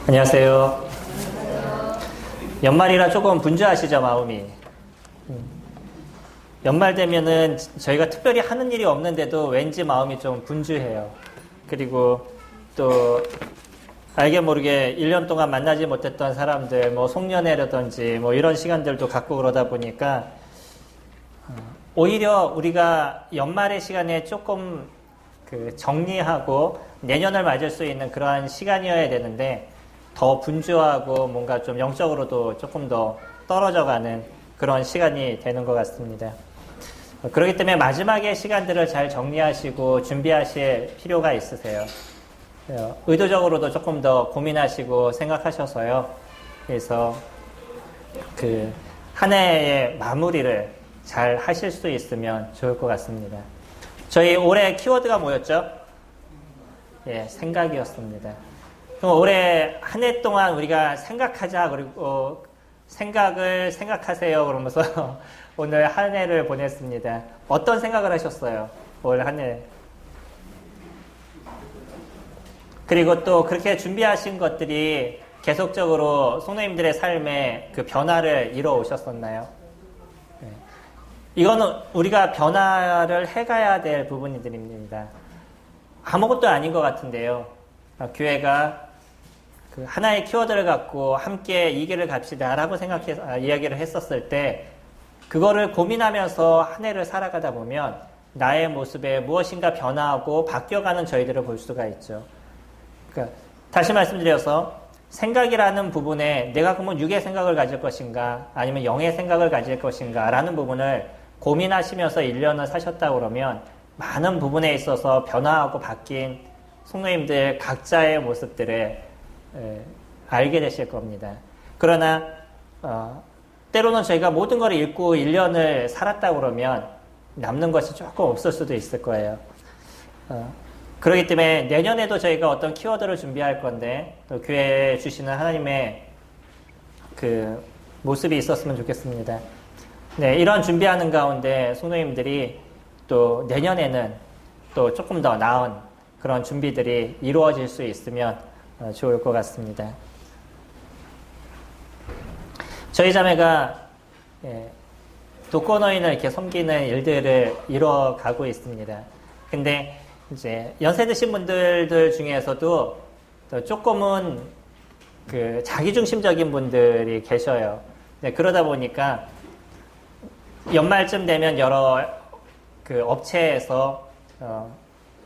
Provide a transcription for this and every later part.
안녕하세요. 연말이라 조금 분주하시죠, 마음이? 연말 되면은 저희가 특별히 하는 일이 없는데도 왠지 마음이 좀 분주해요. 그리고 또 알게 모르게 1년 동안 만나지 못했던 사람들, 송년회라든지 이런 시간들도 갖고 그러다 보니까 오히려 우리가 연말의 시간에 조금 정리하고 내년을 맞을 수 있는 그러한 시간이어야 되는데 더 분주하고 뭔가 좀 영적으로도 조금 더 떨어져가는 그런 시간이 되는 것 같습니다. 그렇기 때문에 마지막의 시간들을 잘 정리하시고 준비하실 필요가 있으세요. 의도적으로도 조금 더 고민하시고 생각하셔서요. 그래서 한 해의 마무리를 잘 하실 수 있으면 좋을 것 같습니다. 저희 올해 키워드가 뭐였죠? 생각이었습니다. 그럼 올해 한 해 동안 우리가 생각하자, 그리고 생각을 생각하세요 그러면서 오늘 한 해를 보냈습니다. 어떤 생각을 하셨어요? 올 한 해. 그리고 또 그렇게 준비하신 것들이 계속적으로 성도님들의 삶에 그 변화를 이뤄 오셨었나요? 이거는 우리가 변화를 해가야 될 부분들입니다. 아무것도 아닌 것 같은데요. 교회가 하나의 키워드를 갖고 함께 이 길을 갑시다 라고 이야기를 했었을 때 그거를 고민하면서 한 해를 살아가다 보면 나의 모습에 무엇인가 변화하고 바뀌어가는 저희들을 볼 수가 있죠. 다시 말씀드려서 생각이라는 부분에 내가 그러면 육의 생각을 가질 것인가 아니면 영의 생각을 가질 것인가 라는 부분을 고민하시면서 1년을 사셨다고 그러면 많은 부분에 있어서 변화하고 바뀐 성도님들 각자의 모습들을 알게 되실 겁니다. 그러나 때로는 저희가 모든 걸 읽고 1년을 살았다고 그러면 남는 것이 조금 없을 수도 있을 거예요. 그렇기 때문에 내년에도 저희가 어떤 키워드를 준비할 건데 또 교회에 주시는 하나님의 모습이 있었으면 좋겠습니다. 이런 준비하는 가운데 성도님들이 또 내년에는 또 조금 더 나은 그런 준비들이 이루어질 수 있으면 좋을 것 같습니다. 저희 자매가 독거노인을 이렇게 섬기는 일들을 이뤄가고 있습니다. 근데 이제 연세 드신 분들 중에서도 조금은 자기중심적인 분들이 계셔요. 그러다 보니까 연말쯤 되면 여러 업체에서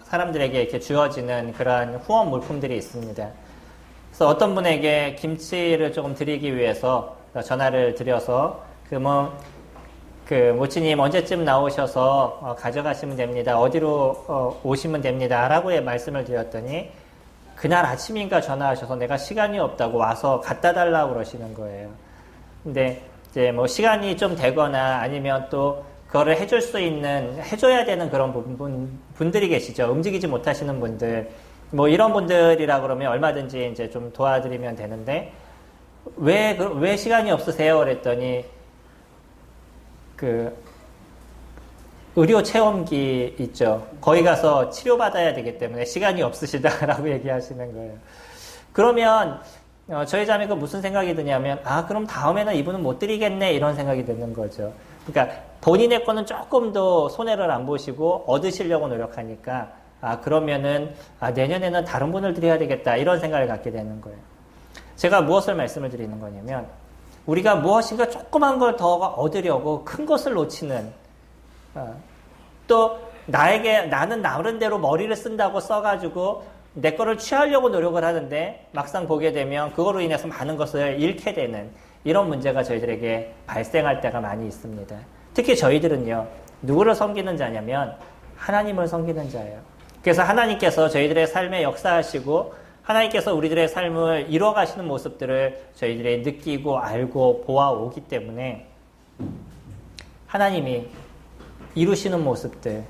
사람들에게 이렇게 주어지는 그러한 후원 물품들이 있습니다. 그래서 어떤 분에게 김치를 조금 드리기 위해서 전화를 드려서 모치님 언제쯤 나오셔서 가져가시면 됩니다. 어디로 오시면 됩니다. 라고 말씀을 드렸더니 그날 아침인가 전화하셔서 내가 시간이 없다고 와서 갖다 달라고 그러시는 거예요. 근데 이제 시간이 좀 되거나 아니면 또 그거를 해줘야 되는 그런 분들이 계시죠. 움직이지 못하시는 분들. 이런 분들이라 그러면 얼마든지 이제 좀 도와드리면 되는데, 왜 시간이 없으세요? 그랬더니, 의료 체험기 있죠. 거기 가서 치료받아야 되기 때문에 시간이 없으시다라고 얘기하시는 거예요. 그러면, 저희 자매가 무슨 생각이 드냐면, 그럼 다음에는 이분은 못 드리겠네, 이런 생각이 드는 거죠. 그러니까 본인의 거는 조금 더 손해를 안 보시고 얻으시려고 노력하니까 그러면은 내년에는 다른 분을 드려야 되겠다 이런 생각을 갖게 되는 거예요. 제가 무엇을 말씀을 드리는 거냐면 우리가 무엇인가 조그만 걸 더 얻으려고 큰 것을 놓치는 또 나는 나름대로 머리를 쓴다고 써가지고 내 거를 취하려고 노력을 하는데 막상 보게 되면 그거로 인해서 많은 것을 잃게 되는 이런 문제가 저희들에게 발생할 때가 많이 있습니다. 특히 저희들은요, 누구를 섬기는 자냐면 하나님을 섬기는 자예요. 그래서 하나님께서 저희들의 삶에 역사하시고 하나님께서 우리들의 삶을 이뤄가시는 모습들을 저희들이 느끼고 알고 보아오기 때문에 하나님이 이루시는 모습들,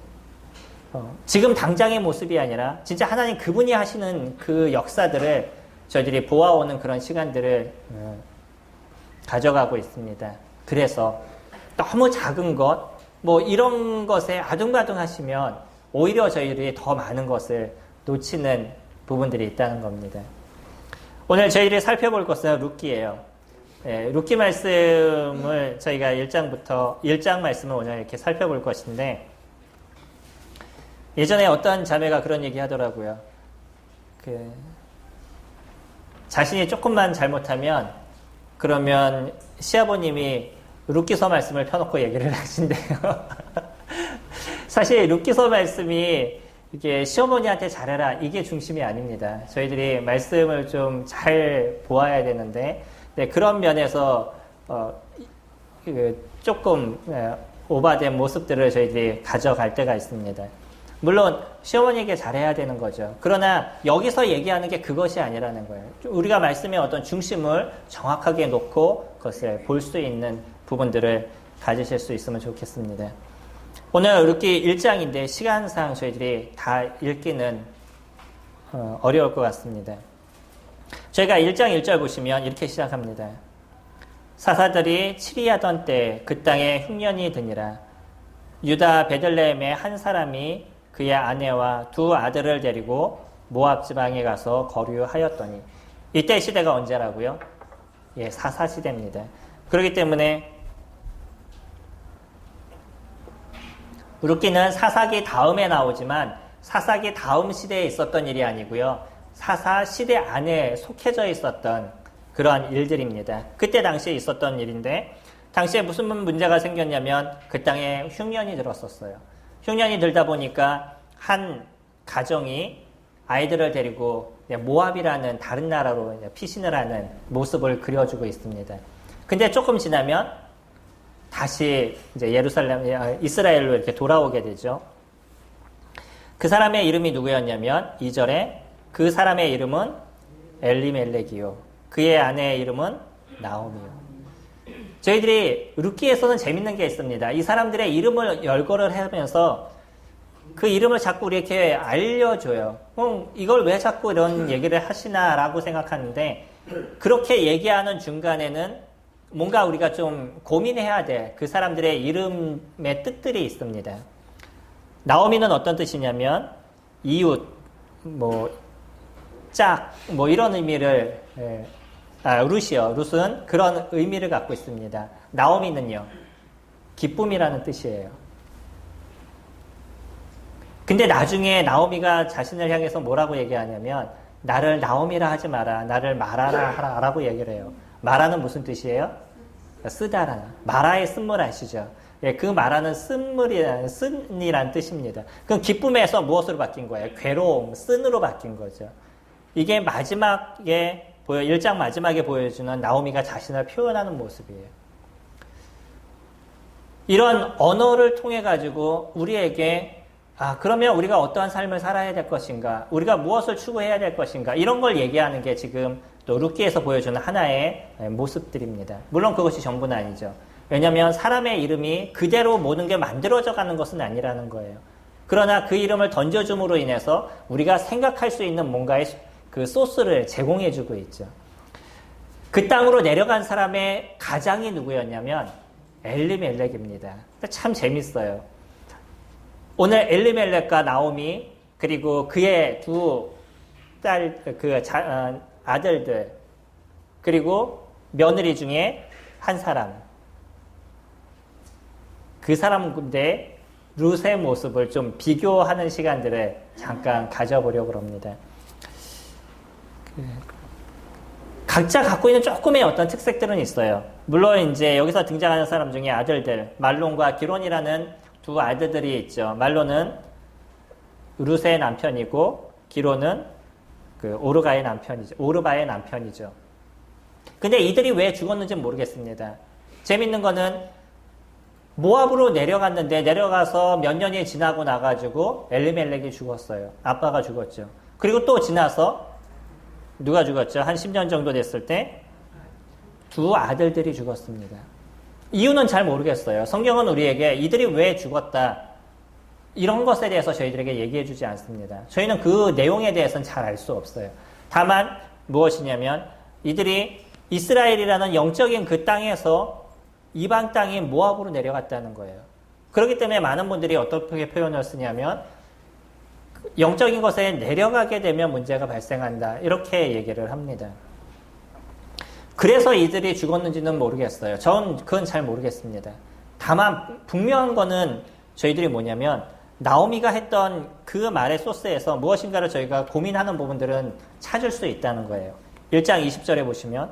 지금 당장의 모습이 아니라 진짜 하나님 그분이 하시는 그 역사들을 저희들이 보아오는 그런 시간들을 가져가고 있습니다. 그래서 너무 작은 것, 이런 것에 아둥바둥 하시면 오히려 저희들이 더 많은 것을 놓치는 부분들이 있다는 겁니다. 오늘 저희들이 살펴볼 것은 룻기예요. 예, 룻기 말씀을 저희가 1장 말씀을 오늘 이렇게 살펴볼 것인데, 예전에 어떤 자매가 그런 얘기 하더라고요. 자신이 조금만 잘못하면, 그러면 시아버님이 룻기서 말씀을 펴놓고 얘기를 하신대요. 사실 룻기서 말씀이 이게 시어머니한테 잘해라, 이게 중심이 아닙니다. 저희들이 말씀을 좀 잘 보아야 되는데, 네, 그런 면에서 조금 오바된 모습들을 저희들이 가져갈 때가 있습니다. 물론 시어머니에게 잘해야 되는 거죠. 그러나 여기서 얘기하는 게 그것이 아니라는 거예요. 우리가 말씀의 어떤 중심을 정확하게 놓고 그것을 볼 수 있는 부분들을 가지실 수 있으면 좋겠습니다. 오늘 룻기 1장인데 시간상 저희들이 다 읽기는 어려울 것 같습니다. 저희가 1장 1절 보시면 이렇게 시작합니다. 사사들이 치리하던 때 그 땅에 흉년이 드니라. 유다 베들레헴의 한 사람이 그의 아내와 두 아들을 데리고 모압 지방에 가서 거류하였더니, 이때 시대가 언제라고요? 예, 사사 시대입니다. 그렇기 때문에 룻기는 사사기 다음에 나오지만 사사기 다음 시대에 있었던 일이 아니고요. 사사 시대 안에 속해져 있었던 그러한 일들입니다. 그때 당시에 있었던 일인데, 당시에 무슨 문제가 생겼냐면 그 땅에 흉년이 들었었어요. 흉년이 들다 보니까 한 가정이 아이들을 데리고 모압이라는 다른 나라로 피신을 하는 모습을 그려주고 있습니다. 근데 조금 지나면 다시 이제 이스라엘로 이렇게 돌아오게 되죠. 그 사람의 이름이 누구였냐면 2절에 그 사람의 이름은 엘리멜렉이요, 그의 아내의 이름은 나오미요. 저희들이 룻기에서는 재밌는 게 있습니다. 이 사람들의 이름을 열거를 하면서 그 이름을 자꾸 이렇게 알려줘요. 이걸 왜 자꾸 이런 얘기를 하시나라고 생각하는데, 그렇게 얘기하는 중간에는 뭔가 우리가 좀 고민해야 돼. 그 사람들의 이름의 뜻들이 있습니다. 나오미는 어떤 뜻이냐면 이웃, 짝, 이런 의미를, 룻이요. 룻은 그런 의미를 갖고 있습니다. 나오미는요, 기쁨이라는 뜻이에요. 근데 나중에 나오미가 자신을 향해서 뭐라고 얘기하냐면, 나를 나오미라 하지 마라, 나를 마라라 하라 라고 얘기를 해요. 마라는 무슨 뜻이에요? 쓰다라. 마라의 쓴물 아시죠? 예, 그 마라는 쓴이라는 뜻입니다. 그럼 기쁨에서 무엇으로 바뀐 거예요? 괴로움, 쓴으로 바뀐 거죠. 이게 마지막에 1장 마지막에 보여주는 나오미가 자신을 표현하는 모습이에요. 이런 언어를 통해 가지고 우리에게 그러면 우리가 어떠한 삶을 살아야 될 것인가, 우리가 무엇을 추구해야 될 것인가, 이런 걸 얘기하는 게 지금 또 룻기에서 보여주는 하나의 모습들입니다. 물론 그것이 전부는 아니죠. 왜냐하면 사람의 이름이 그대로 모든 게 만들어져 가는 것은 아니라는 거예요. 그러나 그 이름을 던져줌으로 인해서 우리가 생각할 수 있는 뭔가의 그 소스를 제공해주고 있죠. 그 땅으로 내려간 사람의 가장이 누구였냐면 엘리멜렉입니다. 참 재밌어요. 오늘 엘리멜렉과 나오미, 그리고 그의 두 아들들, 그리고 며느리 중에 한 사람, 그 사람인데 룻의 모습을 좀 비교하는 시간들을 잠깐 가져보려고 합니다. 각자 갖고 있는 조금의 어떤 특색들은 있어요. 물론 이제 여기서 등장하는 사람 중에 아들들, 말론과 기론이라는 두 아들들이 있죠. 말론은 룻의 남편이고 기론은 오르바의 남편이죠. 근데 이들이 왜 죽었는지는 모르겠습니다. 재밌는 거는 모압으로 내려갔는데, 내려가서 몇 년이 지나고 나가지고 엘리멜렉이 죽었어요. 아빠가 죽었죠. 그리고 또 지나서 누가 죽었죠? 한 10년 정도 됐을 때 두 아들들이 죽었습니다. 이유는 잘 모르겠어요. 성경은 우리에게 이들이 왜 죽었다, 이런 것에 대해서 저희들에게 얘기해 주지 않습니다. 저희는 그 내용에 대해서는 잘 알 수 없어요. 다만 무엇이냐면 이들이 이스라엘이라는 영적인 그 땅에서 이방 땅인 모압으로 내려갔다는 거예요. 그렇기 때문에 많은 분들이 어떻게 표현을 쓰냐면 영적인 것에 내려가게 되면 문제가 발생한다, 이렇게 얘기를 합니다. 그래서 이들이 죽었는지는 모르겠어요. 전 그건 잘 모르겠습니다. 다만 분명한 거는 저희들이 뭐냐면 나오미가 했던 그 말의 소스에서 무엇인가를 저희가 고민하는 부분들은 찾을 수 있다는 거예요. 1장 20절에 보시면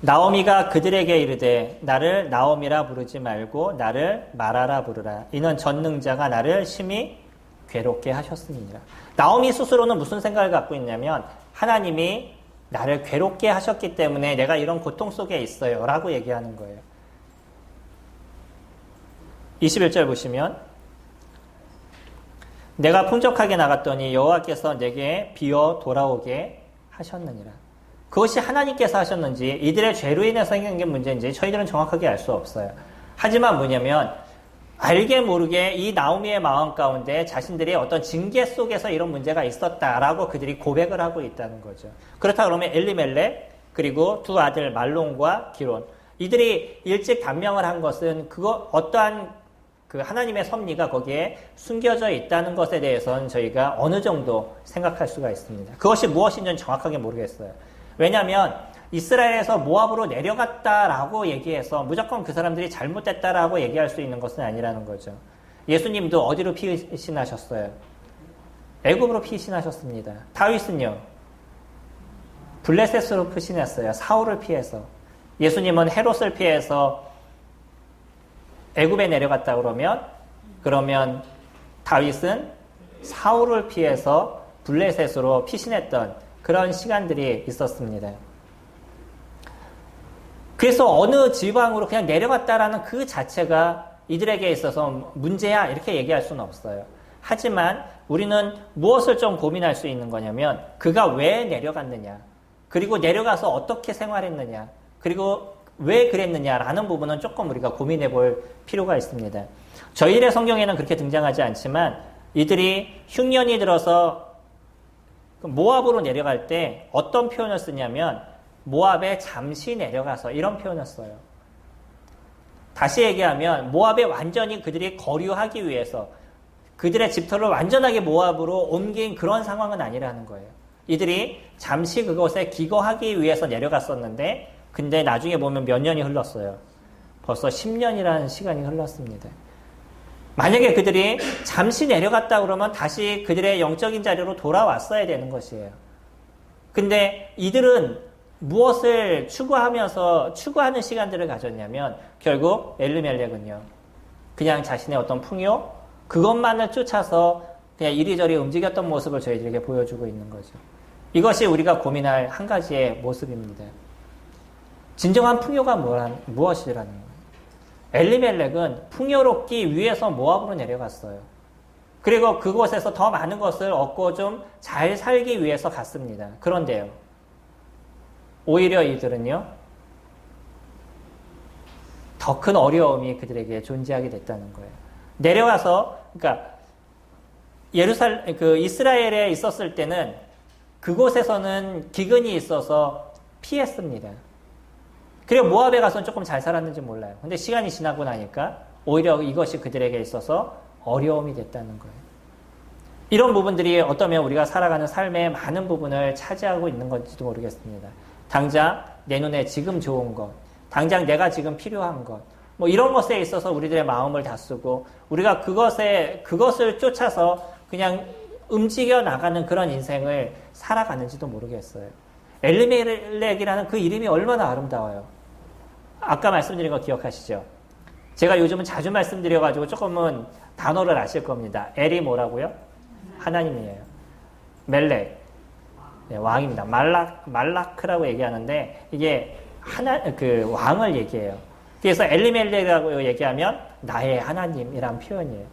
나오미가 그들에게 이르되 나를 나오미라 부르지 말고 나를 마라라 부르라. 이는 전능자가 나를 심히 괴롭게 하셨습니다. 나오미 스스로는 무슨 생각을 갖고 있냐면 하나님이 나를 괴롭게 하셨기 때문에 내가 이런 고통 속에 있어요 라고 얘기하는 거예요. 21절 보시면 내가 풍족하게 나갔더니 여호와께서 내게 비어 돌아오게 하셨느니라. 그것이 하나님께서 하셨는지 이들의 죄로 인해서 생긴 문제인지 저희들은 정확하게 알 수 없어요. 하지만 뭐냐면 알게 모르게 이 나오미의 마음 가운데 자신들이 어떤 징계 속에서 이런 문제가 있었다라고 그들이 고백을 하고 있다는 거죠. 그렇다 그러면 엘리멜렉 그리고 두 아들 말론과 기론 이들이 일찍 단명을 한 것은 그거 어떠한 그 하나님의 섭리가 거기에 숨겨져 있다는 것에 대해서는 저희가 어느 정도 생각할 수가 있습니다. 그것이 무엇인지는 정확하게 모르겠어요. 왜냐하면 이스라엘에서 모압으로 내려갔다라고 얘기해서 무조건 그 사람들이 잘못됐다라고 얘기할 수 있는 것은 아니라는 거죠. 예수님도 어디로 피신하셨어요? 애굽으로 피신하셨습니다. 다윗은요? 블레셋으로 피신했어요. 사울을 피해서. 예수님은 헤롯을 피해서 애굽에 내려갔다 그러면 다윗은 사울을 피해서 블레셋으로 피신했던 그런 시간들이 있었습니다. 그래서 어느 지방으로 그냥 내려갔다라는 그 자체가 이들에게 있어서 문제야 이렇게 얘기할 수는 없어요. 하지만 우리는 무엇을 좀 고민할 수 있는 거냐면 그가 왜 내려갔느냐 그리고 내려가서 어떻게 생활했느냐 그리고 왜 그랬느냐라는 부분은 조금 우리가 고민해 볼 필요가 있습니다. 저희들의 성경에는 그렇게 등장하지 않지만 이들이 흉년이 들어서 모압으로 내려갈 때 어떤 표현을 쓰냐면 모압에 잠시 내려가서 이런 표현을 써요. 다시 얘기하면 모압에 완전히 그들이 거류하기 위해서 그들의 집터를 완전하게 모압으로 옮긴 그런 상황은 아니라는 거예요. 이들이 잠시 그곳에 기거하기 위해서 내려갔었는데 근데 나중에 보면 몇 년이 흘렀어요. 벌써 10년이라는 시간이 흘렀습니다. 만약에 그들이 잠시 내려갔다 그러면 다시 그들의 영적인 자리로 돌아왔어야 되는 것이에요. 근데 이들은 무엇을 추구하는 시간들을 가졌냐면 결국 엘리멜렉은요. 그냥 자신의 어떤 풍요 그것만을 쫓아서 그냥 이리저리 움직였던 모습을 저희들에게 보여주고 있는 거죠. 이것이 우리가 고민할 한 가지의 모습입니다. 진정한 풍요가 무엇이라는 거예요. 엘리멜렉은 풍요롭기 위해서 모압으로 내려갔어요. 그리고 그곳에서 더 많은 것을 얻고 좀 잘 살기 위해서 갔습니다. 그런데요. 오히려 이들은요. 더 큰 어려움이 그들에게 존재하게 됐다는 거예요. 내려가서 그러니까 이스라엘에 있었을 때는 그곳에서는 기근이 있어서 피했습니다. 그리고 모압에 가서는 조금 잘 살았는지 몰라요. 근데 시간이 지나고 나니까 오히려 이것이 그들에게 있어서 어려움이 됐다는 거예요. 이런 부분들이 어쩌면 우리가 살아가는 삶의 많은 부분을 차지하고 있는 건지도 모르겠습니다. 당장 내 눈에 지금 좋은 것, 당장 내가 지금 필요한 것, 뭐 이런 것에 있어서 우리들의 마음을 다쓰고 우리가 그것을 쫓아서 그냥 움직여 나가는 그런 인생을 살아가는지도 모르겠어요. 엘리멜렉이라는 그 이름이 얼마나 아름다워요. 아까 말씀드린 거 기억하시죠? 제가 요즘은 자주 말씀드려가지고 조금은 단어를 아실 겁니다. 엘이 뭐라고요? 하나님이에요. 멜렉, 네, 왕입니다. 말라크라고 얘기하는데 이게 왕을 얘기해요. 그래서 엘리멜렉이라고 얘기하면 나의 하나님이란 표현이에요.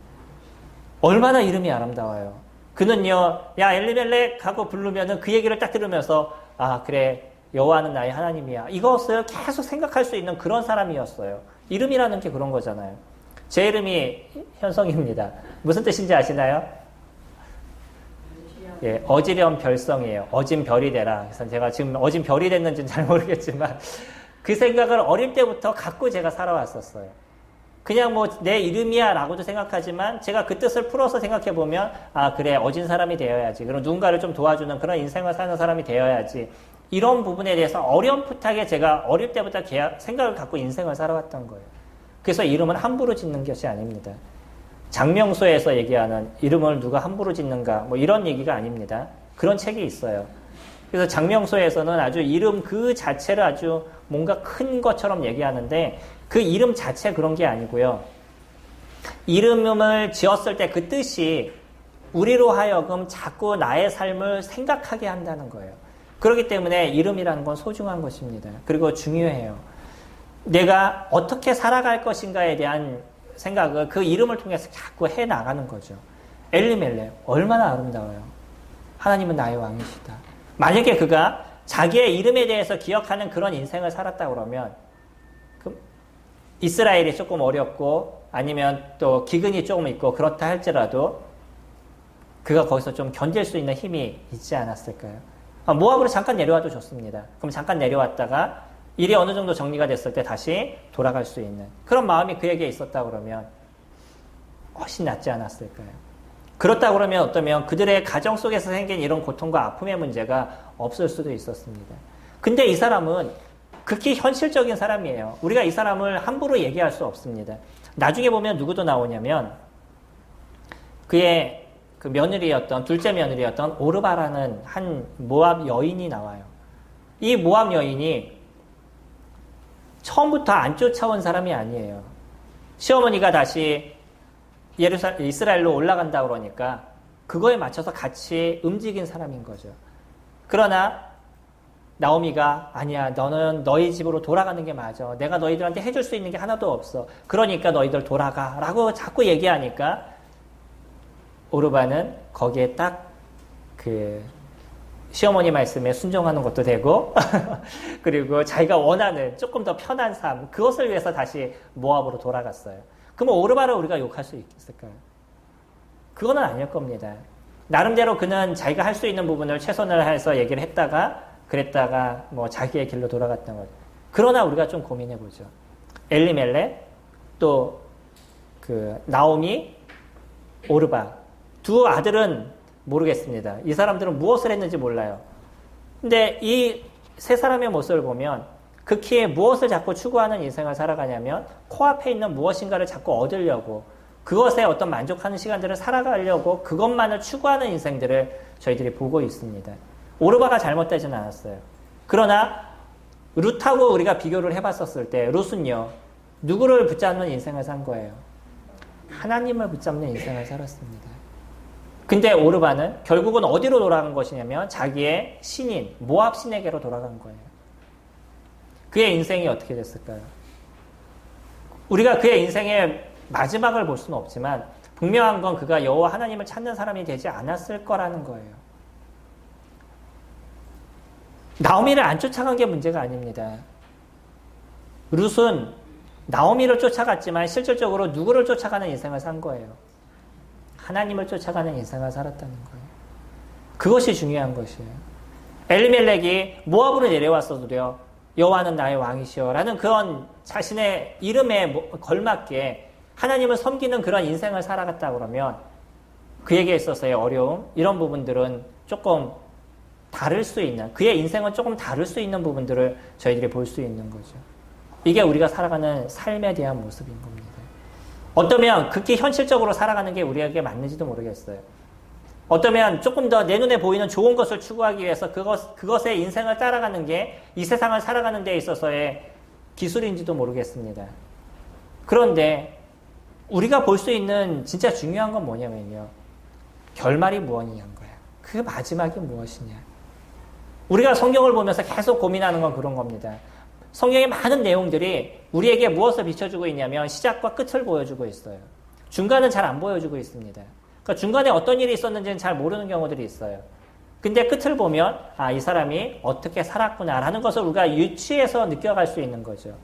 얼마나 이름이 아름다워요. 그는요, 야 엘리멜렉 하고 부르면은 그 얘기를 딱 들으면서 아 그래 여호와는 나의 하나님이야. 이것을 계속 생각할 수 있는 그런 사람이었어요. 이름이라는 게 그런 거잖아요. 제 이름이 현성입니다. 무슨 뜻인지 아시나요? 예, 어지렴 별성이에요. 어진 별이 되라. 그래서 제가 지금 어진 별이 됐는지는 잘 모르겠지만 그 생각을 어릴 때부터 갖고 제가 살아왔었어요. 그냥 뭐 내 이름이야 라고도 생각하지만 제가 그 뜻을 풀어서 생각해 보면 아 그래 어진 사람이 되어야지. 그럼 누군가를 좀 도와주는 그런 인생을 사는 사람이 되어야지. 이런 부분에 대해서 어렴풋하게 제가 어릴 때부터 생각을 갖고 인생을 살아왔던 거예요. 그래서 이름은 함부로 짓는 것이 아닙니다. 장명소에서 얘기하는 이름을 누가 함부로 짓는가 뭐 이런 얘기가 아닙니다. 그런 책이 있어요. 그래서 장명소에서는 아주 이름 그 자체를 아주 뭔가 큰 것처럼 얘기하는데 그 이름 자체 그런 게 아니고요. 이름을 지었을 때 그 뜻이 우리로 하여금 자꾸 나의 삶을 생각하게 한다는 거예요. 그렇기 때문에 이름이라는 건 소중한 것입니다. 그리고 중요해요. 내가 어떻게 살아갈 것인가에 대한 생각을 그 이름을 통해서 자꾸 해나가는 거죠. 엘리멜렉 얼마나 아름다워요. 하나님은 나의 왕이시다. 만약에 그가 자기의 이름에 대해서 기억하는 그런 인생을 살았다 그러면 이스라엘이 조금 어렵고 아니면 또 기근이 조금 있고 그렇다 할지라도 그가 거기서 좀 견딜 수 있는 힘이 있지 않았을까요? 모압으로 잠깐 내려와도 좋습니다. 그럼 잠깐 내려왔다가 일이 어느 정도 정리가 됐을 때 다시 돌아갈 수 있는 그런 마음이 그에게 있었다 그러면 훨씬 낫지 않았을까요? 그렇다 그러면 어쩌면 그들의 가정 속에서 생긴 이런 고통과 아픔의 문제가 없을 수도 있었습니다. 근데 이 사람은 극히 현실적인 사람이에요. 우리가 이 사람을 함부로 얘기할 수 없습니다. 나중에 보면 누구도 나오냐면 그의 그 며느리였던 둘째 며느리였던 오르바라는 한 모압 여인이 나와요. 이 모압 여인이 처음부터 안 쫓아온 사람이 아니에요. 시어머니가 다시 이스라엘로 올라간다 그러니까 그거에 맞춰서 같이 움직인 사람인 거죠. 그러나 나오미가 아니야 너는 너희 집으로 돌아가는 게 맞아. 내가 너희들한테 해줄 수 있는 게 하나도 없어. 그러니까 너희들 돌아가 라고 자꾸 얘기하니까 오르바는 거기에 딱 그 시어머니 말씀에 순종하는 것도 되고 그리고 자기가 원하는 조금 더 편한 삶 그것을 위해서 다시 모압으로 돌아갔어요. 그럼 오르바를 우리가 욕할 수 있을까요? 그거는 아닐 겁니다. 나름대로 그는 자기가 할 수 있는 부분을 최선을 해서 얘기를 했다가 그랬다가 뭐 자기의 길로 돌아갔던 거죠. 그러나 우리가 좀 고민해 보죠. 엘리멜렉 또 그 나오미 오르바 두 아들은 모르겠습니다. 이 사람들은 무엇을 했는지 몰라요. 근데 이 세 사람의 모습을 보면 극히 무엇을 자꾸 추구하는 인생을 살아가냐면 코앞에 있는 무엇인가를 자꾸 얻으려고 그것에 어떤 만족하는 시간들을 살아가려고 그것만을 추구하는 인생들을 저희들이 보고 있습니다. 오르바가 잘못되지는 않았어요. 그러나 룻하고 우리가 비교를 해봤었을 때 룻은요. 누구를 붙잡는 인생을 산 거예요? 하나님을 붙잡는 인생을 살았습니다. 근데 오르바는 결국은 어디로 돌아간 것이냐면 자기의 신인 모압 신에게로 돌아간 거예요. 그의 인생이 어떻게 됐을까요? 우리가 그의 인생의 마지막을 볼 수는 없지만 분명한 건 그가 여호와 하나님을 찾는 사람이 되지 않았을 거라는 거예요. 나오미를 안 쫓아간 게 문제가 아닙니다. 룻은 나오미를 쫓아갔지만 실질적으로 누구를 쫓아가는 인생을 산 거예요. 하나님을 쫓아가는 인생을 살았다는 거예요. 그것이 중요한 것이에요. 엘리멜렉이 모압으로 내려왔어도요. 여호와는 나의 왕이시여 라는 그런 자신의 이름에 걸맞게 하나님을 섬기는 그런 인생을 살아갔다 그러면 그에게 있어서의 어려움 이런 부분들은 조금 다를 수 있는 그의 인생은 조금 다를 수 있는 부분들을 저희들이 볼 수 있는 거죠. 이게 우리가 살아가는 삶에 대한 모습인 겁니다. 어쩌면 극히 현실적으로 살아가는 게 우리에게 맞는지도 모르겠어요. 어쩌면 조금 더 내 눈에 보이는 좋은 것을 추구하기 위해서 그것의 인생을 따라가는 게 이 세상을 살아가는 데 있어서의 기술인지도 모르겠습니다. 그런데 우리가 볼 수 있는 진짜 중요한 건 뭐냐면요. 결말이 무엇이냐는 거예요. 그 마지막이 무엇이냐. 우리가 성경을 보면서 계속 고민하는 건 그런 겁니다. 성경의 많은 내용들이 우리에게 무엇을 비춰주고 있냐면 시작과 끝을 보여주고 있어요. 중간은 잘 안 보여주고 있습니다. 그러니까 중간에 어떤 일이 있었는지는 잘 모르는 경우들이 있어요. 근데 끝을 보면 이 사람이 어떻게 살았구나라는 것을 우리가 유추해서 느껴갈 수 있는 거죠.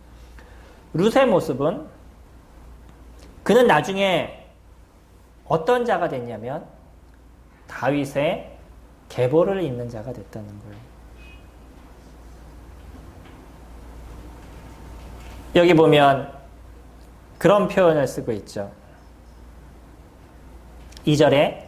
룻의 모습은 그는 나중에 어떤 자가 됐냐면 다윗의 계보를 잇는 자가 됐다는 거예요. 여기 보면 그런 표현을 쓰고 있죠. 2절에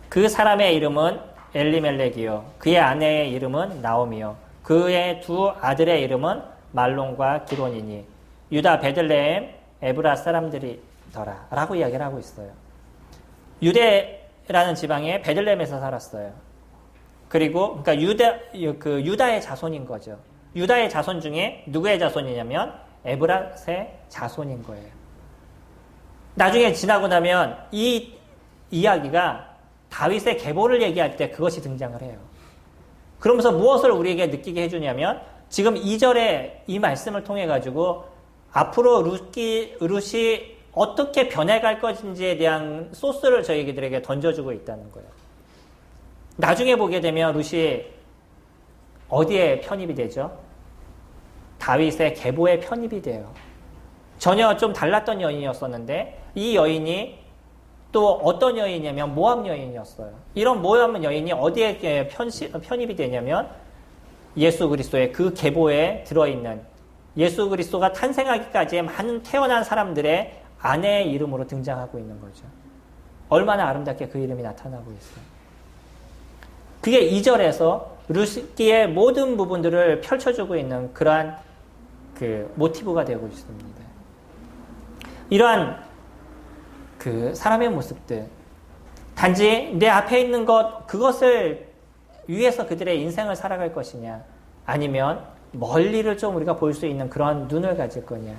그 사람의 이름은 엘리멜렉이요 그의 아내의 이름은 나오미요 그의 두 아들의 이름은 말론과 기론이니 유다 베들레헴 에브라 사람들이더라 라고 이야기를 하고 있어요. 유대라는 지방에 베들레헴에서 살았어요. 그리고 그러니까 유다의 자손인 거죠. 유다의 자손 중에 누구의 자손이냐면 에브라스의 자손인 거예요. 나중에 지나고 나면 이 이야기가 다윗의 계보를 얘기할 때 그것이 등장을 해요. 그러면서 무엇을 우리에게 느끼게 해주냐면 지금 2절의 이 말씀을 통해 가지고 앞으로 룻이 어떻게 변해갈 것인지에 대한 소스를 저희들에게 던져주고 있다는 거예요. 나중에 보게 되면 룻이 어디에 편입이 되죠? 다윗의 계보에 편입이 돼요. 전혀 좀 달랐던 여인이었었는데 이 여인이 또 어떤 여인이냐면 모압 여인이었어요. 이런 모압 여인이 어디에 편입이 되냐면 예수 그리스도의 그 계보에 들어있는 예수 그리스도가 탄생하기까지의 많은 태어난 사람들의 아내의 이름으로 등장하고 있는 거죠. 얼마나 아름답게 그 이름이 나타나고 있어요. 그게 2절에서 룻기의 모든 부분들을 펼쳐주고 있는 그러한 그 모티브가 되고 있습니다. 이러한 그 사람의 모습들, 단지 내 앞에 있는 그것을 위해서 그들의 인생을 살아갈 것이냐, 아니면 멀리를 좀 우리가 볼 수 있는 그런 눈을 가질 거냐.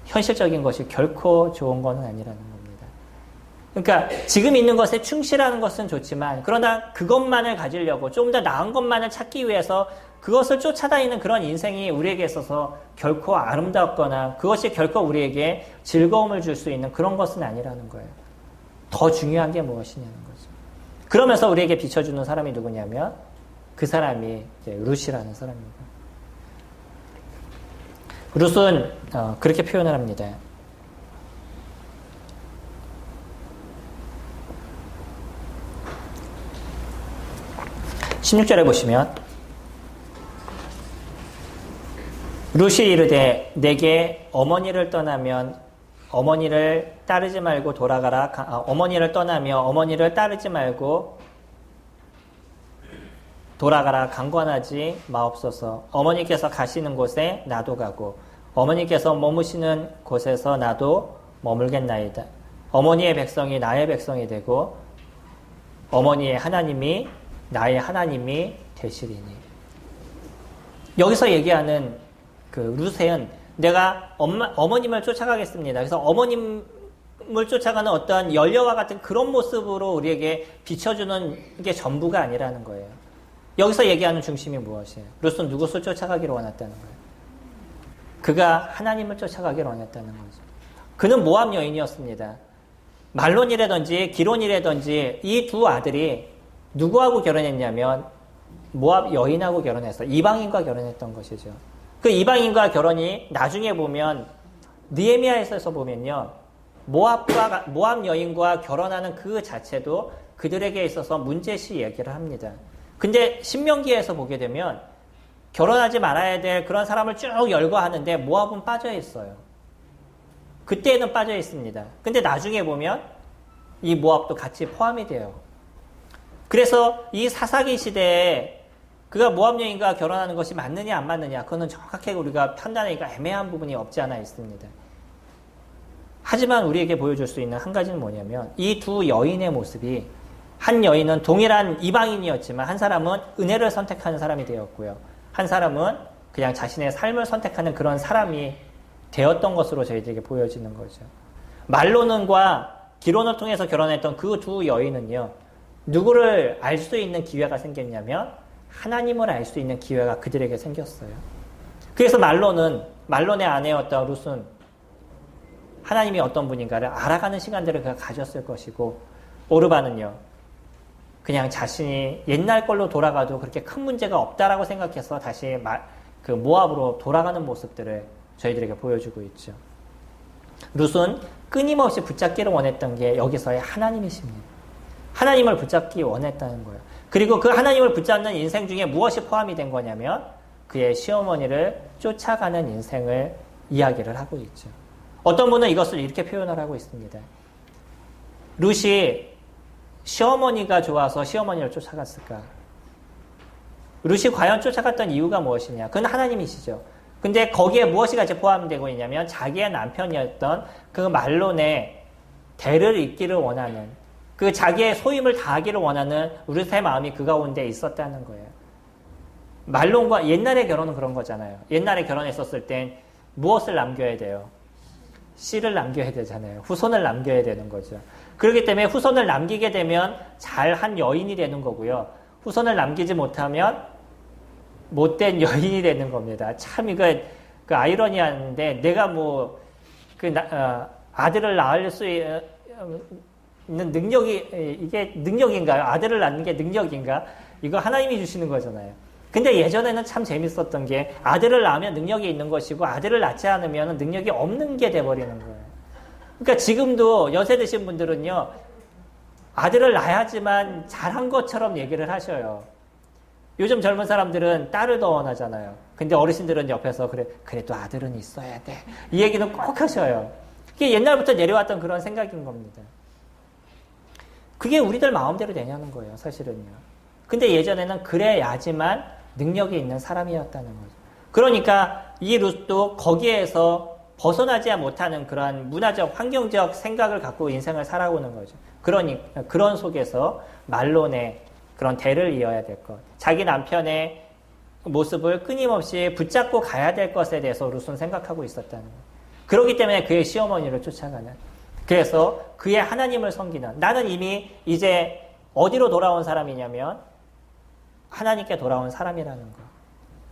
현실적인 것이 결코 좋은 것은 아니라는 겁니다. 그러니까 지금 있는 것에 충실하는 것은 좋지만 그러나 그것만을 가지려고 좀 더 나은 것만을 찾기 위해서 그것을 쫓아다니는 그런 인생이 우리에게 있어서 결코 아름답거나 그것이 결코 우리에게 즐거움을 줄 수 있는 그런 것은 아니라는 거예요. 더 중요한 게 무엇이냐는 거죠. 그러면서 우리에게 비춰주는 사람이 누구냐면 그 사람이 룻이라는 사람입니다. 룻은 그렇게 표현을 합니다. 16절에 보시면 룻이 이르되 내게 어머니를 떠나면 어머니를 따르지 말고 돌아가라. 어머니를 떠나며 어머니를 따르지 말고 돌아가라. 강권하지 마옵소서. 어머니께서 가시는 곳에 나도 가고 어머니께서 머무시는 곳에서 나도 머물겠나이다. 어머니의 백성이 나의 백성이 되고 어머니의 하나님이 나의 하나님이 되시리니. 여기서 얘기하는 그 룻은 내가 어머님을 쫓아가겠습니다. 그래서 어머님을 쫓아가는 어떤 열려와 같은 그런 모습으로 우리에게 비춰주는 게 전부가 아니라는 거예요. 여기서 얘기하는 중심이 무엇이에요? 룻은 누구를 쫓아가기를 원했다는 거예요. 그가 하나님을 쫓아가기를 원했다는 거죠. 그는 모압 여인이었습니다. 말론이라든지 기론이라든지 이 두 아들이 누구하고 결혼했냐면 모압 여인하고 결혼해서 이방인과 결혼했던 것이죠. 그 이방인과 결혼이 나중에 보면 느헤미야에서 보면요. 모압 여인과 결혼하는 그 자체도 그들에게 있어서 문제시 얘기를 합니다. 근데 신명기에서 보게 되면 결혼하지 말아야 될 그런 사람을 쭉 열거하는데 모압은 빠져 있어요. 그때는 빠져 있습니다. 근데 나중에 보면 이 모압도 같이 포함이 돼요. 그래서 이 사사기 시대에 그가 모압 여인과 결혼하는 것이 맞느냐 안 맞느냐 그거는 정확하게 우리가 판단하기가 애매한 부분이 없지 않아 있습니다. 하지만 우리에게 보여줄 수 있는 한 가지는 뭐냐면 이 두 여인의 모습이 한 여인은 동일한 이방인이었지만 한 사람은 은혜를 선택하는 사람이 되었고요. 한 사람은 그냥 자신의 삶을 선택하는 그런 사람이 되었던 것으로 저희들에게 보여지는 거죠. 말로는과 기론을 통해서 결혼했던 그 두 여인은요. 누구를 알 수 있는 기회가 생겼냐면 하나님을 알 수 있는 기회가 그들에게 생겼어요. 그래서 말론의 아내였던 룻은 하나님이 어떤 분인가를 알아가는 시간들을 그가 가졌을 것이고 오르바는요. 그냥 자신이 옛날 걸로 돌아가도 그렇게 큰 문제가 없다라고 생각해서 다시 그 모압으로 돌아가는 모습들을 저희들에게 보여주고 있죠. 룻은 끊임없이 붙잡기를 원했던 게 여기서의 하나님이십니다. 하나님을 붙잡기 원했다는 거예요. 그리고 그 하나님을 붙잡는 인생 중에 무엇이 포함이 된 거냐면 그의 시어머니를 쫓아가는 인생을 이야기를 하고 있죠. 어떤 분은 이것을 이렇게 표현을 하고 있습니다. 룻이 시어머니가 좋아서 시어머니를 쫓아갔을까? 룻이 과연 쫓아갔던 이유가 무엇이냐? 그건 하나님이시죠. 근데 거기에 무엇이 같이 포함되고 있냐면 자기의 남편이었던 그 말론의 대를 잇기를 원하는, 그 자기의 소임을 다하기를 원하는 룻의 마음이 그 가운데 있었다는 거예요. 말론과 옛날의 결혼은 그런 거잖아요. 옛날에 결혼했었을 땐 무엇을 남겨야 돼요? 씨를 남겨야 되잖아요. 후손을 남겨야 되는 거죠. 그렇기 때문에 후손을 남기게 되면 잘한 여인이 되는 거고요. 후손을 남기지 못하면 못된 여인이 되는 겁니다. 참 이거 그 아이러니한데, 내가 뭐 아들을 낳을 수 있는 능력이, 이게 능력인가요? 아들을 낳는 게 능력인가? 이거 하나님이 주시는 거잖아요. 근데 예전에는 참 재밌었던 게 아들을 낳으면 능력이 있는 것이고 아들을 낳지 않으면 능력이 없는 게 돼버리는 거예요. 그러니까 지금도 연세 드신 분들은요, 아들을 낳아야지만 잘한 것처럼 얘기를 하셔요. 요즘 젊은 사람들은 딸을 더 원하잖아요. 근데 어르신들은 옆에서 그래도 아들은 있어야 돼. 이 얘기는 꼭 하셔요. 그게 옛날부터 내려왔던 그런 생각인 겁니다. 그게 우리들 마음대로 되냐는 거예요, 사실은요. 근데 예전에는 그래야지만 능력이 있는 사람이었다는 거죠. 그러니까 이 룻도 거기에서 벗어나지 못하는 그런 문화적, 환경적 생각을 갖고 인생을 살아오는 거죠. 그러니까 그런 속에서 말론의 그런 대를 이어야 될 것, 자기 남편의 모습을 끊임없이 붙잡고 가야 될 것에 대해서 룻은 생각하고 있었다는 거예요. 그렇기 때문에 그의 시어머니를 쫓아가는, 그래서 그의 하나님을 섬기는, 나는 이미 이제 어디로 돌아온 사람이냐면 하나님께 돌아온 사람이라는 거.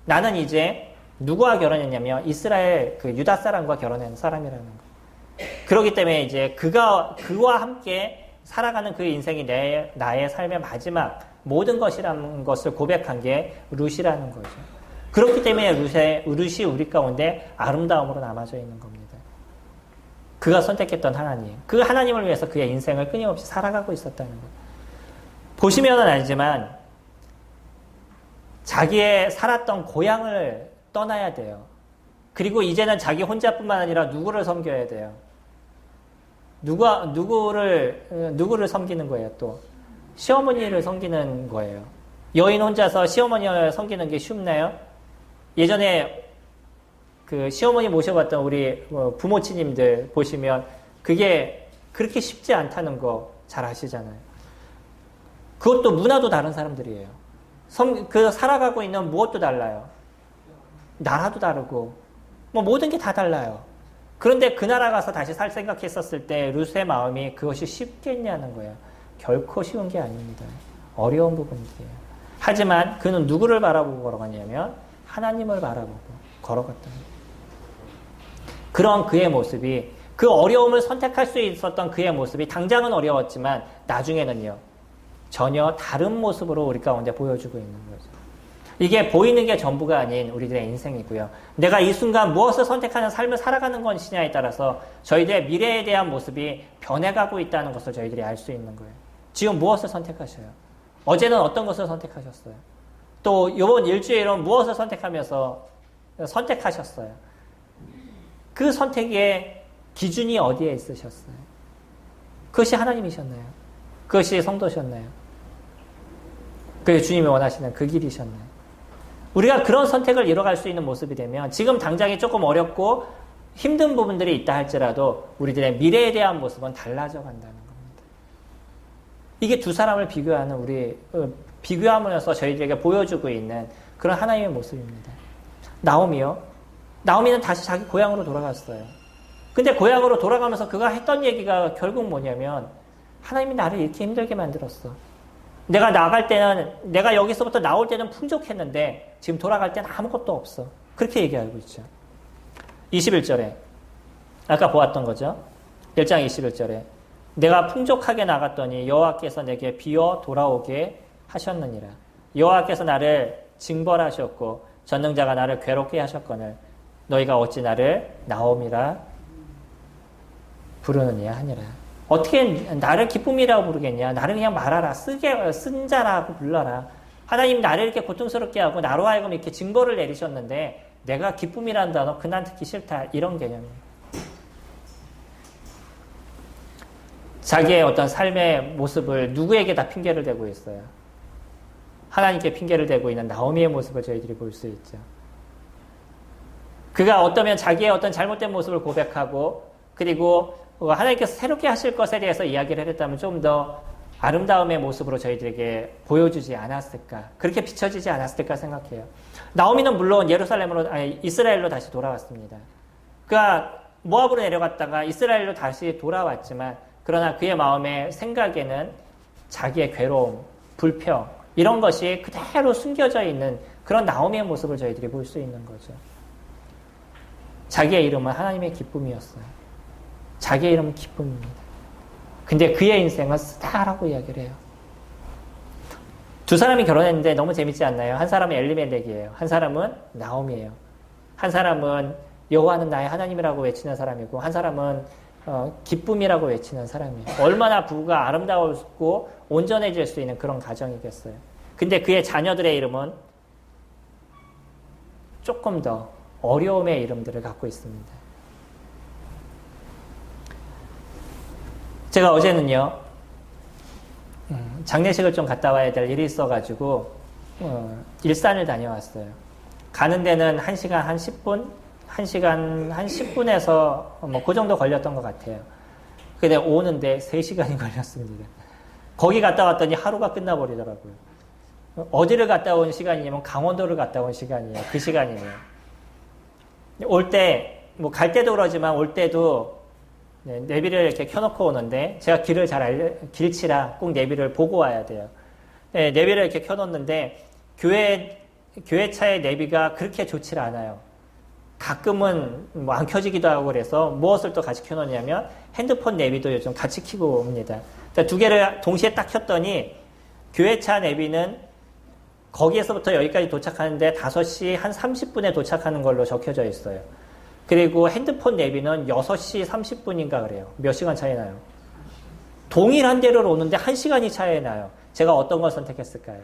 나는 이제 누구와 결혼했냐면 이스라엘 그 유다 사람과 결혼한 사람이라는 거. 그렇기 때문에 이제 그와 함께 살아가는 그 인생이 나의 삶의 마지막 모든 것이라는 것을 고백한 게 룻이라는 거죠. 그렇기 때문에 룻이 우리 가운데 아름다움으로 남아져 있는 겁니다. 그가 선택했던 하나님, 그 하나님을 위해서 그의 인생을 끊임없이 살아가고 있었다는 것. 보시면은 알지만 자기의 살았던 고향을 떠나야 돼요. 그리고 이제는 자기 혼자뿐만 아니라 누구를 섬겨야 돼요. 누구를 섬기는 거예요, 또? 시어머니를 섬기는 거예요. 여인 혼자서 시어머니를 섬기는 게 쉽나요? 예전에 그 시어머니 모셔봤던 우리 부모님들 보시면 그게 그렇게 쉽지 않다는 거 잘 아시잖아요. 그것도 문화도 다른 사람들이에요. 그 살아가고 있는 무엇도 달라요. 나라도 다르고 뭐 모든 게 다 달라요. 그런데 그 나라 가서 다시 살 생각했었을 때 룻의 마음이 그것이 쉽겠냐는 거예요. 결코 쉬운 게 아닙니다. 어려운 부분이에요. 하지만 그는 누구를 바라보고 걸어가냐면 하나님을 바라보고 걸어갔다는 거예요. 그런 그의 모습이, 그 어려움을 선택할 수 있었던 그의 모습이 당장은 어려웠지만 나중에는요, 전혀 다른 모습으로 우리 가운데 보여주고 있는 거죠. 이게 보이는 게 전부가 아닌 우리들의 인생이고요. 내가 이 순간 무엇을 선택하는 삶을 살아가는 것이냐에 따라서 저희들의 미래에 대한 모습이 변해가고 있다는 것을 저희들이 알 수 있는 거예요. 지금 무엇을 선택하셔요? 어제는 어떤 것을 선택하셨어요? 또 이번 일주일은 무엇을 선택하면서 선택하셨어요? 그 선택의 기준이 어디에 있으셨어요? 그것이 하나님이셨나요? 그것이 성도셨나요? 그게 주님이 원하시는 그 길이셨나요? 우리가 그런 선택을 이뤄갈 수 있는 모습이 되면 지금 당장이 조금 어렵고 힘든 부분들이 있다 할지라도 우리들의 미래에 대한 모습은 달라져 간다는 겁니다. 이게 두 사람을 비교하면서 저희들에게 보여주고 있는 그런 하나님의 모습입니다. 나오미는 다시 자기 고향으로 돌아갔어요. 근데 고향으로 돌아가면서 그가 했던 얘기가 결국 뭐냐면, 하나님이 나를 이렇게 힘들게 만들었어. 내가 나갈 때는, 내가 여기서부터 나올 때는 풍족했는데 지금 돌아갈 때는 아무것도 없어. 그렇게 얘기하고 있죠. 21절에 아까 보았던 거죠. 1장 21절에 내가 풍족하게 나갔더니 여호와께서 내게 비어 돌아오게 하셨느니라. 여호와께서 나를 징벌하셨고 전능자가 나를 괴롭게 하셨거늘 너희가 어찌 나를 나오미라 부르느냐 하니라. 어떻게 나를 기쁨이라고 부르겠냐. 나를 그냥 말하라. 쓴 자라고 불러라. 하나님 나를 이렇게 고통스럽게 하고 나로 하여금 이렇게 징벌을 내리셨는데 내가 기쁨이라는 단어 그난 듣기 싫다. 이런 개념이에요. 자기의 어떤 삶의 모습을 누구에게 다 핑계를 대고 있어요. 하나님께 핑계를 대고 있는 나오미의 모습을 저희들이 볼 수 있죠. 그가 어떠면 자기의 어떤 잘못된 모습을 고백하고 그리고 하나님께서 새롭게 하실 것에 대해서 이야기를 했다면 좀 더 아름다움의 모습으로 저희들에게 보여주지 않았을까, 그렇게 비춰지지 않았을까 생각해요. 나오미는 물론 이스라엘로 다시 돌아왔습니다. 그가 모압으로 내려갔다가 이스라엘로 다시 돌아왔지만 그러나 그의 마음의 생각에는 자기의 괴로움, 불평 이런 것이 그대로 숨겨져 있는 그런 나오미의 모습을 저희들이 볼 수 있는 거죠. 자기의 이름은 하나님의 기쁨이었어요. 자기의 이름은 기쁨입니다. 근데 그의 인생은 쓰다라고 이야기를 해요. 두 사람이 결혼했는데 너무 재밌지 않나요? 한 사람은 엘리멜렉이에요. 한 사람은 나오미예요. 한 사람은 여호와는 나의 하나님이라고 외치는 사람이고 한 사람은 기쁨이라고 외치는 사람이에요. 얼마나 부부가 아름다웠고 온전해질 수 있는 그런 가정이겠어요. 근데 그의 자녀들의 이름은 조금 더 어려움의 이름들을 갖고 있습니다. 제가 어제는요, 장례식을 좀 갔다 와야 될 일이 있어가지고, 일산을 다녀왔어요. 가는 데는 1시간 한 10분? 1시간 한 10분에서 그 정도 걸렸던 것 같아요. 근데 오는데 3시간이 걸렸습니다. 거기 갔다 왔더니 하루가 끝나버리더라고요. 어디를 갔다 온 시간이냐면 강원도를 갔다 온 시간이에요. 그 시간이에요. 올 때, 갈 때도 그러지만 올 때도 내비를 이렇게 켜놓고 오는데 제가 길치라 꼭 내비를 보고 와야 돼요. 네, 내비를 이렇게 켜놓는데 교회 차의 내비가 그렇게 좋지 않아요. 가끔은 안 켜지기도 하고 그래서 무엇을 또 같이 켜놓냐면 핸드폰 내비도 요즘 같이 켜고 옵니다. 그러니까 두 개를 동시에 딱 켰더니 교회차 내비는 거기에서부터 여기까지 도착하는데 5시 한 30분에 도착하는 걸로 적혀져 있어요. 그리고 핸드폰 내비는 6시 30분인가 그래요. 몇 시간 차이 나요? 동일한 데를 오는데 1시간이 차이 나요. 제가 어떤 걸 선택했을까요?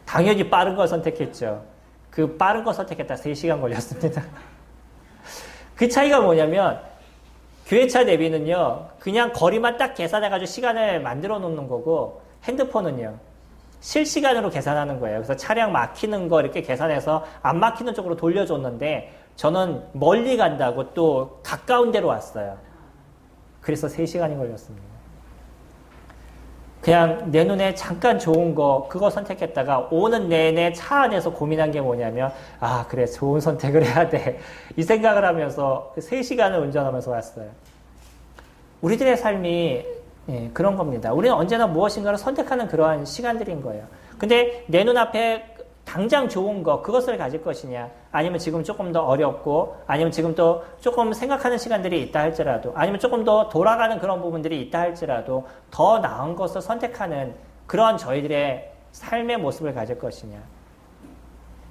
당연히 빠른 걸 선택했죠. 그 빠른 거 선택했다 3시간 걸렸습니다. 그 차이가 뭐냐면 교회차 내비는요. 그냥 거리만 딱 계산해가지고 시간을 만들어 놓는 거고 핸드폰은요. 실시간으로 계산하는 거예요. 그래서 차량 막히는 거 이렇게 계산해서 안 막히는 쪽으로 돌려줬는데 저는 멀리 간다고 또 가까운 데로 왔어요. 그래서 3시간이 걸렸습니다. 그냥 내 눈에 잠깐 좋은 거 그거 선택했다가 오는 내내 차 안에서 고민한 게 뭐냐면 그래 좋은 선택을 해야 돼. 이 생각을 하면서 3시간을 운전하면서 왔어요. 우리들의 삶이 그런 겁니다. 우리는 언제나 무엇인가를 선택하는 그러한 시간들인 거예요. 근데 내 눈앞에 당장 좋은 거, 그것을 가질 것이냐, 아니면 지금 조금 더 어렵고, 아니면 지금 또 조금 생각하는 시간들이 있다 할지라도, 아니면 조금 더 돌아가는 그런 부분들이 있다 할지라도, 더 나은 것을 선택하는 그런 저희들의 삶의 모습을 가질 것이냐.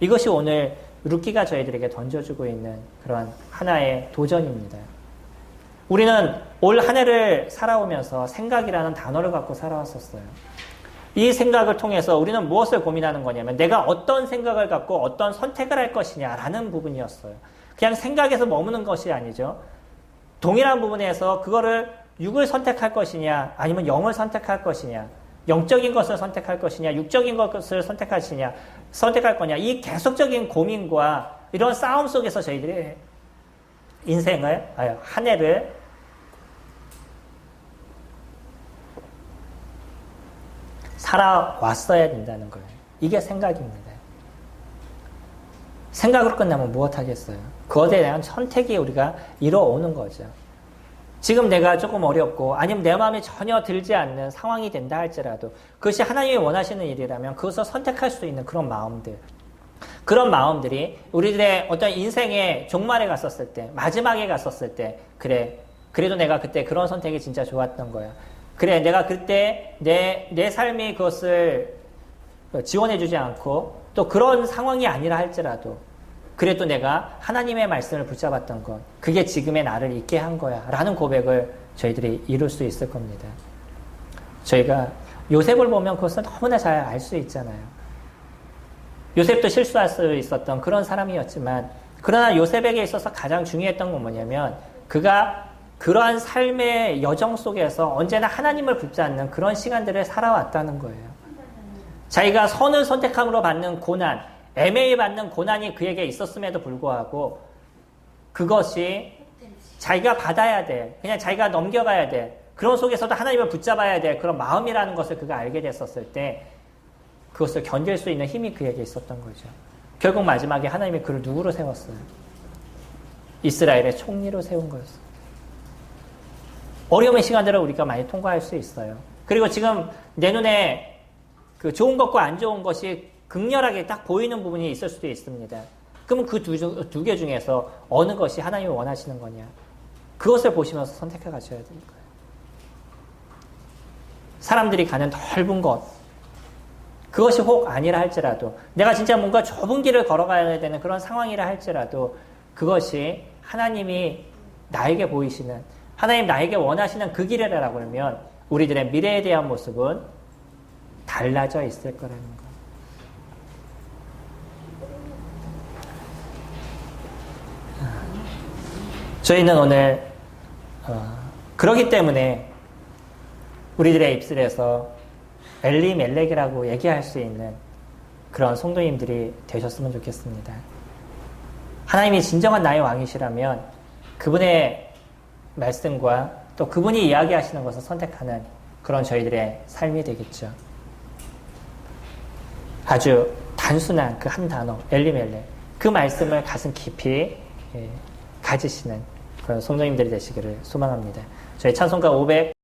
이것이 오늘 룻기가 저희들에게 던져주고 있는 그런 하나의 도전입니다. 우리는 올 한 해를 살아오면서 생각이라는 단어를 갖고 살아왔었어요. 이 생각을 통해서 우리는 무엇을 고민하는 거냐면 내가 어떤 생각을 갖고 어떤 선택을 할 것이냐라는 부분이었어요. 그냥 생각에서 머무는 것이 아니죠. 동일한 부분에서 그거를 육을 선택할 것이냐 아니면 영을 선택할 것이냐, 영적인 것을 선택할 것이냐 육적인 것을 선택할 거냐, 이 계속적인 고민과 이런 싸움 속에서 저희들이 인생을, 한 해를 살아왔어야 된다는 거예요. 이게 생각입니다. 생각으로 끝나면 무엇 하겠어요? 그것에 대한 선택이 우리가 이루어오는 거죠. 지금 내가 조금 어렵고 아니면 내 마음에 전혀 들지 않는 상황이 된다 할지라도 그것이 하나님이 원하시는 일이라면 그것을 선택할 수 있는 그런 마음들, 그런 마음들이 우리들의 어떤 인생의 종말에 갔었을 때, 마지막에 갔었을 때, 그래도 내가 그때 그런 선택이 진짜 좋았던 거야. 그래, 내가 그때 내 삶이 그것을 지원해주지 않고 또 그런 상황이 아니라 할지라도 그래도 내가 하나님의 말씀을 붙잡았던 것, 그게 지금의 나를 있게 한 거야 라는 고백을 저희들이 이룰 수 있을 겁니다. 저희가 요셉을 보면 그것을 너무나 잘 알 수 있잖아요. 요셉도 실수할 수 있었던 그런 사람이었지만, 그러나 요셉에게 있어서 가장 중요했던 건 뭐냐면 그가 그러한 삶의 여정 속에서 언제나 하나님을 붙잡는 그런 시간들을 살아왔다는 거예요. 자기가 선을 선택함으로 받는 고난, 애매히 받는 고난이 그에게 있었음에도 불구하고 그것이 자기가 받아야 돼. 그냥 자기가 넘겨가야 돼. 그런 속에서도 하나님을 붙잡아야 돼. 그런 마음이라는 것을 그가 알게 됐었을 때 그것을 견딜 수 있는 힘이 그에게 있었던 거죠. 결국 마지막에 하나님이 그를 누구로 세웠어요? 이스라엘의 총리로 세운 거였어요. 어려움의 시간들을 우리가 많이 통과할 수 있어요. 그리고 지금 내 눈에 그 좋은 것과 안 좋은 것이 극렬하게 딱 보이는 부분이 있을 수도 있습니다. 그러면 그 두 개 중에서 어느 것이 하나님이 원하시는 거냐? 그것을 보시면서 선택해 가셔야 될 거예요. 사람들이 가는 넓은 것, 그것이 혹 아니라 할지라도, 내가 진짜 뭔가 좁은 길을 걸어가야 되는 그런 상황이라 할지라도 그것이 하나님이 나에게 보이시는, 하나님 나에게 원하시는 그 길이라고 하면 우리들의 미래에 대한 모습은 달라져 있을 거라는 거. 저희는 오늘 그러기 때문에 우리들의 입술에서 엘리멜렉이라고 얘기할 수 있는 그런 성도님들이 되셨으면 좋겠습니다. 하나님이 진정한 나의 왕이시라면 그분의 말씀과 또 그분이 이야기하시는 것을 선택하는 그런 저희들의 삶이 되겠죠. 아주 단순한 그 한 단어 엘리멜렉, 그 말씀을 가슴 깊이 가지시는 그런 성도님들이 되시기를 소망합니다. 저희 찬송가 500